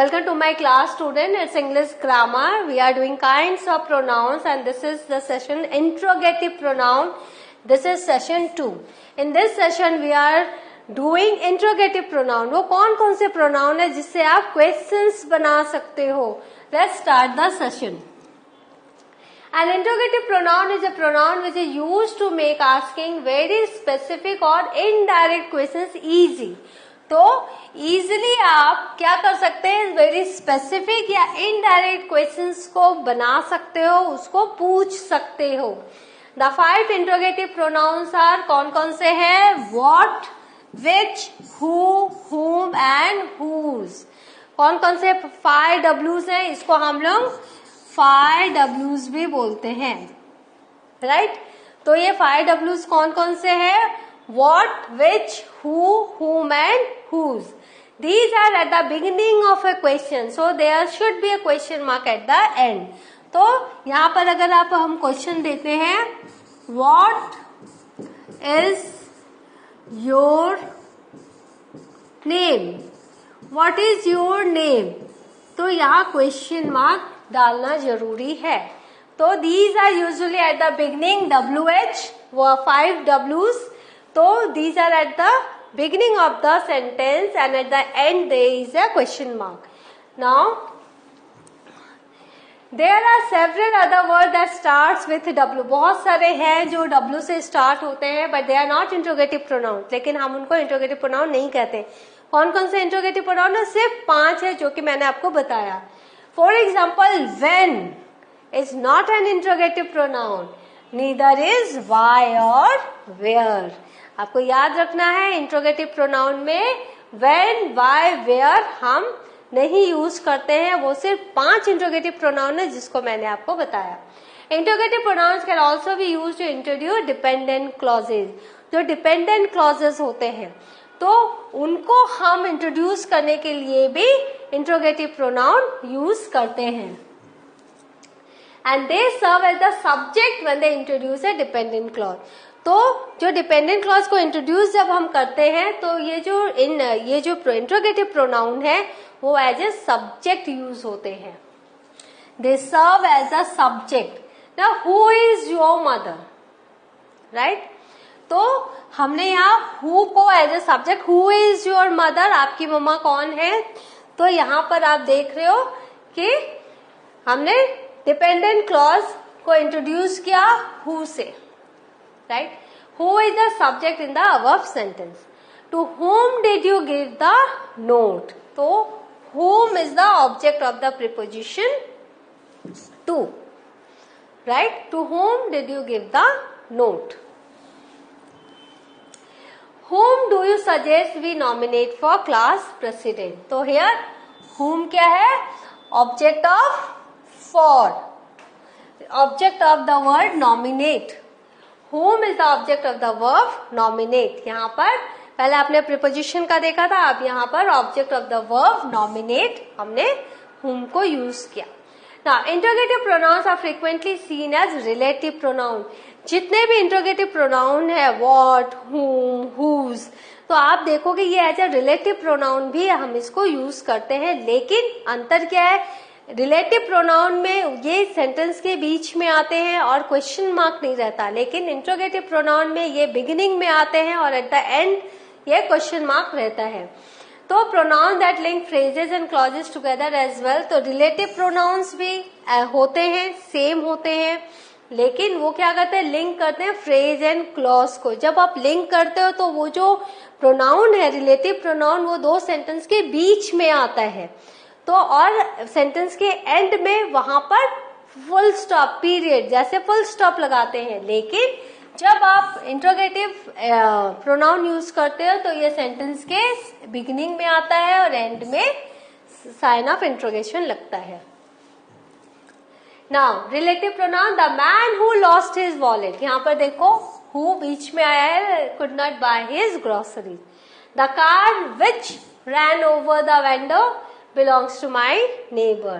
Welcome to my class, student. It's English grammar. We are doing kinds of pronouns, and this is the session interrogative pronoun. This is session 2. In this session we are doing interrogative pronoun. वो कौन कौन से pronoun है जिससे आप questions बना सकते हो? Let's start the session. An interrogative pronoun is a pronoun which is used to make asking very specific or indirect questions easy. तो इजीली आप क्या कर सकते हैं, वेरी स्पेसिफिक या इनडायरेक्ट क्वेश्चंस को बना सकते हो, उसको पूछ सकते हो. द 5 इंट्रोगेटिव प्रोनाउंस आर कौन कौन से हैं? What, which, who, whom and whose. कौन कौन से 5 W's हैं? इसको हम लोग 5 W's भी बोलते हैं, राइट? तो ये 5 W's कौन कौन से हैं? What, which, who, whom and whose. These are at the beginning of a question, so there should be a question mark at the end. तो यहाँ पर अगर आप हम क्वेश्चन देते हैं, What is your name? What is your name? तो यहाँ क्वेश्चन मार्क डालना जरूरी है. तो these are usually at the beginning, WH, वो 5 W's. So these are at the beginning of the sentence and at the end there is a question mark. Now there are several other words that starts with W. बहुत सारे हैं जो W से start होते हैं, but they are not interrogative pronouns. लेकिन हम उनको interrogative pronoun नहीं कहते. कौन कौन से interrogative pronoun है? सिर्फ 5 है जो कि मैंने आपको बताया. For example, when is not an interrogative pronoun. Neither is why or where. आपको याद रखना है इंट्रोगेटिव प्रोनाउन में when, why, where हम नहीं यूज करते हैं. वो सिर्फ 5 इंट्रोगेटिव प्रोनाउन है जिसको मैंने आपको बताया. Interrogative pronouns can also be used to introduce dependent clauses. जो डिपेंडेंट क्लॉजेज होते हैं तो उनको हम इंट्रोड्यूस करने के लिए भी इंट्रोगेटिव प्रोनाउन यूज करते हैं. And they serve as the subject when they introduce a dependent clause. तो जो डिपेंडेंट क्लॉज को इंट्रोड्यूस जब हम करते हैं तो ये जो इंट्रोगेटिव प्रोनाउन है वो एज ए सब्जेक्ट यूज होते हैं. They serve as a subject. Now who is your mother, right? तो हमने यहाँ हु को as a subject, who is your mother, आपकी मम्मा कौन है. तो यहाँ पर आप देख रहे हो कि हमने डिपेंडेंट क्लॉज को इंट्रोड्यूस किया हु से, right? Who is the subject in the above sentence? To whom did you give the note? So, whom is the object of the preposition to, right? To whom did you give the note? Whom do you suggest we nominate for class president? So here, whom क्या है? Object of for. Object of the word nominate. Whom is the object of the verb nominate. यहाँ पर पहले आपने preposition का देखा था, अब यहाँ पर object of the verb nominate हमने whom को use किया. Now interrogative pronouns are frequently seen as relative pronoun. जितने भी interrogative pronoun है what, whom, whose, तो आप देखोगे ये एज ए relative pronoun भी हम इसको use करते हैं. लेकिन अंतर क्या है? रिलेटिव प्रोनाउन में ये सेंटेंस के बीच में आते हैं और क्वेश्चन मार्क नहीं रहता, लेकिन इंट्रोगेटिव प्रोनाउन में ये बिगिनिंग में आते हैं और एट द एंड ये क्वेश्चन मार्क रहता है. तो pronoun that link phrases and clauses together as well. तो रिलेटिव प्रोनाउंस भी होते हैं, सेम होते हैं, लेकिन वो क्या करते हैं? लिंक करते हैं फ्रेज एंड क्लॉज को. जब आप लिंक करते हो तो वो जो प्रोनाउन है रिलेटिव प्रोनाउन वो 2 सेंटेंस के बीच में आता है. तो और सेंटेंस के एंड में वहां पर फुल स्टॉप, पीरियड जैसे फुल स्टॉप लगाते हैं. लेकिन जब आप इंट्रोगेटिव प्रोनाउन यूज करते हो तो ये सेंटेंस के बिगिनिंग में आता है और एंड में साइन ऑफ इंट्रोगेशन लगता है. Now relative pronoun, the man who lost his wallet. यहाँ पर देखो हु बीच में आया है, could not by his groceries. The car which rain over the window belongs to my neighbor.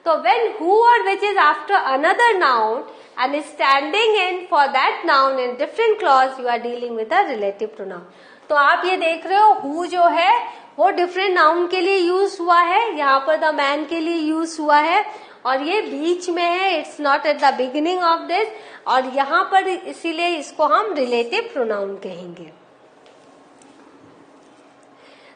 So when who or which is after another noun and is standing in for that noun in different clause, you are dealing with a relative pronoun. तो आप ये देख रहे हो who जो है वो different noun के लिए यूज हुआ है, यहाँ पर द मैन के लिए यूज हुआ है और ये बीच में है, it's not at the beginning of this, और यहाँ पर इसीलिए इसको हम रिलेटिव प्रोनाउन कहेंगे।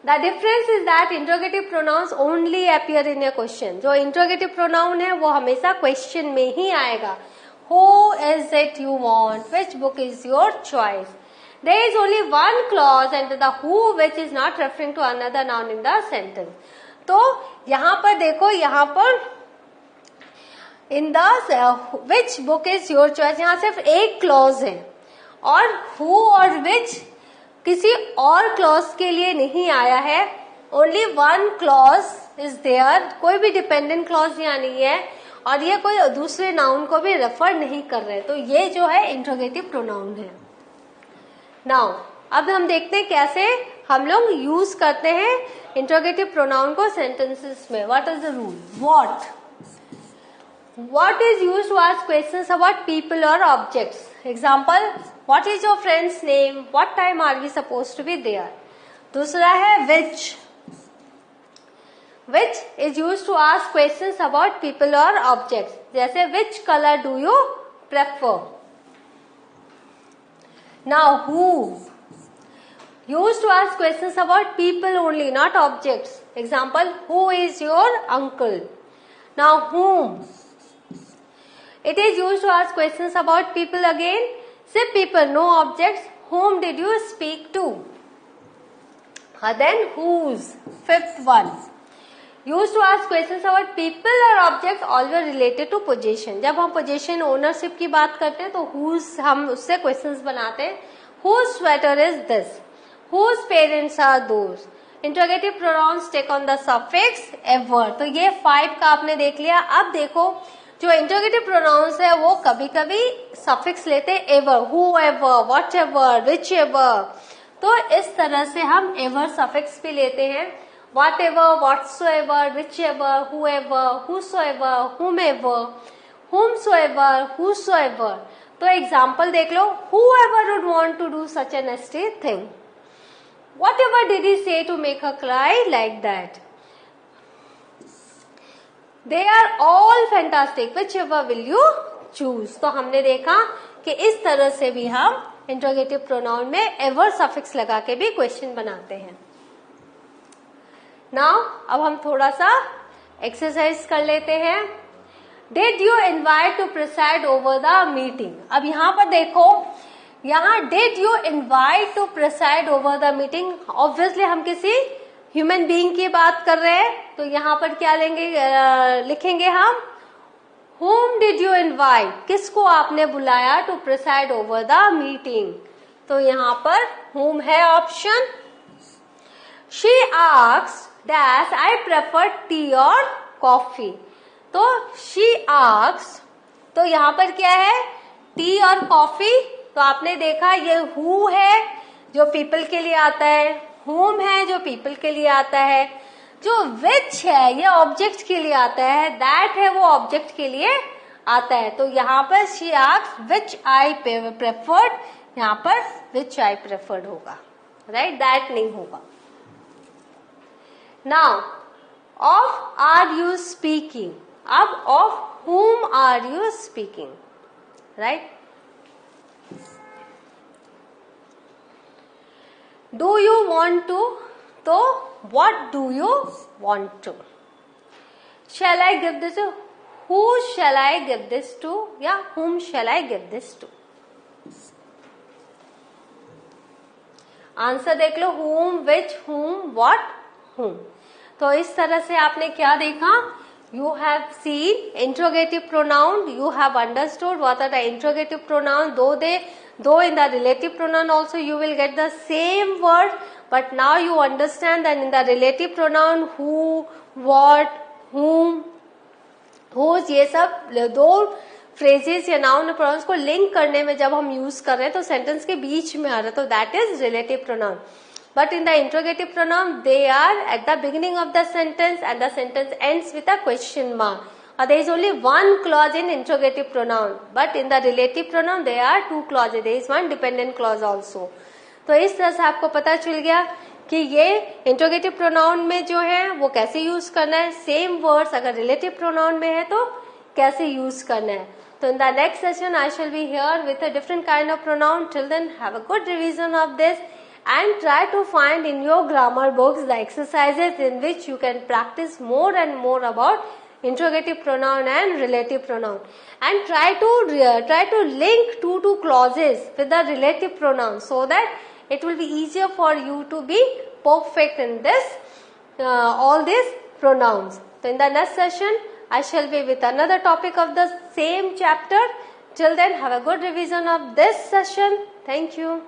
The difference is that interrogative pronouns only appear in a question. जो interrogative pronoun है वो हमेशा question में ही आएगा। Who is it you want? Which book is your choice? There is only one clause under the who which is not referring to another noun in the sentence. तो यहाँ पर देखो, यहाँ पर in the which book is your choice, यहाँ सिर्फ एक clause है और who और which किसी और क्लॉज के लिए नहीं आया है। Only one clause is there, कोई भी डिपेंडेंट क्लॉज यहाँ नहीं है और ये कोई दूसरे नाउन को भी रेफर नहीं कर रहे, तो ये जो है इंट्रोगेटिव प्रोनाउन है। नाउ अब हम देखते हैं कैसे हम लोग यूज करते हैं इंट्रोगेटिव प्रोनाउन को सेंटेंसेस में। What is the rule? What is used to ask questions about people or objects? Example, what is your friend's name? What time are we supposed to be there? दूसरा है which. Which is used to ask questions about people or objects. जैसे which color do you prefer? Now who used to ask questions about people only, not objects. Example, who is your uncle? Now whom? It is used to ask questions about people again. Say people, no objects. Whom did you speak to? Then whose? Fifth one. Used to ask questions about people or objects always related to possession. जब हम possession ownership की बात करते हैं तो whose हम उससे questions बनाते हैं. Whose sweater is this? Whose parents are those? Interrogative pronouns take on the suffix ever. तो ये 5 का आपने देख लिया। अब देखो जो इंट्रोगेटिव प्रोनाउंस है वो कभी कभी सफिक्स लेते हैं ever, who ever, what ever, which ever. तो इस तरह से हम एवर सफिक्स भी लेते हैं, whatever, whatsoever, whichever, whoever, whosoever, whomever, whomsoever, whosoever. तो एग्जाम्पल देख लो, whoever would want to do such an nasty thing? Whatever did he say to make her cry like that? They are all fantastic. Whichever will you choose? तो हमने देखा कि इस तरह से भी हम इंट्रोगेटिव प्रोनाउन में एवर सफिक्स लगा के भी क्वेश्चन बनाते हैं। नाउ अब हम थोड़ा सा एक्सरसाइज कर लेते हैं। Did you invite to preside over the meeting? अब यहाँ पर देखो, यहाँ did you invite to preside over the meeting? Obviously हम किसी ह्यूमन बीइंग की बात कर रहे हैं, तो यहाँ पर क्या लेंगे, लिखेंगे हम whom did you invite? किसको आपने बुलाया to preside over the meeting? तो यहाँ पर whom है option. She asked dash I prefer tea or coffee. तो she asked, तो यहाँ पर क्या है, टी और कॉफी। तो आपने देखा ये who है जो पीपल के लिए आता है, whom है जो पीपल के लिए आता है, जो which है ये ऑब्जेक्ट के लिए आता है, that है वो ऑब्जेक्ट के लिए आता है। तो यहाँ पर she asked which I preferred, यहाँ पर which I preferred होगा, right? that नहीं होगा। Now of are you speaking? अब of whom are you speaking, right? Do you want to? तो what do you want to? Shall I give this to? Who shall I give this to? या whom shall I give this to? Answer देख लो, whom, which, whom, what, whom। तो इस तरह से आपने क्या देखा? You have seen interrogative pronoun. You have understood what are the interrogative pronoun. Though in the relative pronoun also you will get the same word, but now you understand that in the relative pronoun who, what, whom, whose, ये सब दो phrases या noun pronouns को link करने में जब हम use कर रहे हैं तो sentence के बीच में आ रहा है, तो that is relative pronoun. But in the interrogative pronoun, they are at the beginning of the sentence and the sentence ends with a question mark. There is only one clause in interrogative pronoun, but in the relative pronoun there are two clauses. There is one dependent clause also. तो इस तरह से आपको पता चल गया कि ये इंट्रोगेटिव प्रोनाउन में जो है वो कैसे यूज करना है, सेम वर्ड्स अगर रिलेटिव प्रोनाउन में है तो कैसे यूज करना है. तो in the next session I shall be here with a different kind of pronoun. Till then, have a good revision of this and try to find in your grammar books the exercises in which you can practice more and more about interrogative pronoun and relative pronoun, and try to link two clauses with the relative pronoun so that it will be easier for you to be perfect in this all these pronouns. So in the next session I shall be with another topic of the same chapter. Till then, have a good revision of this session. Thank you.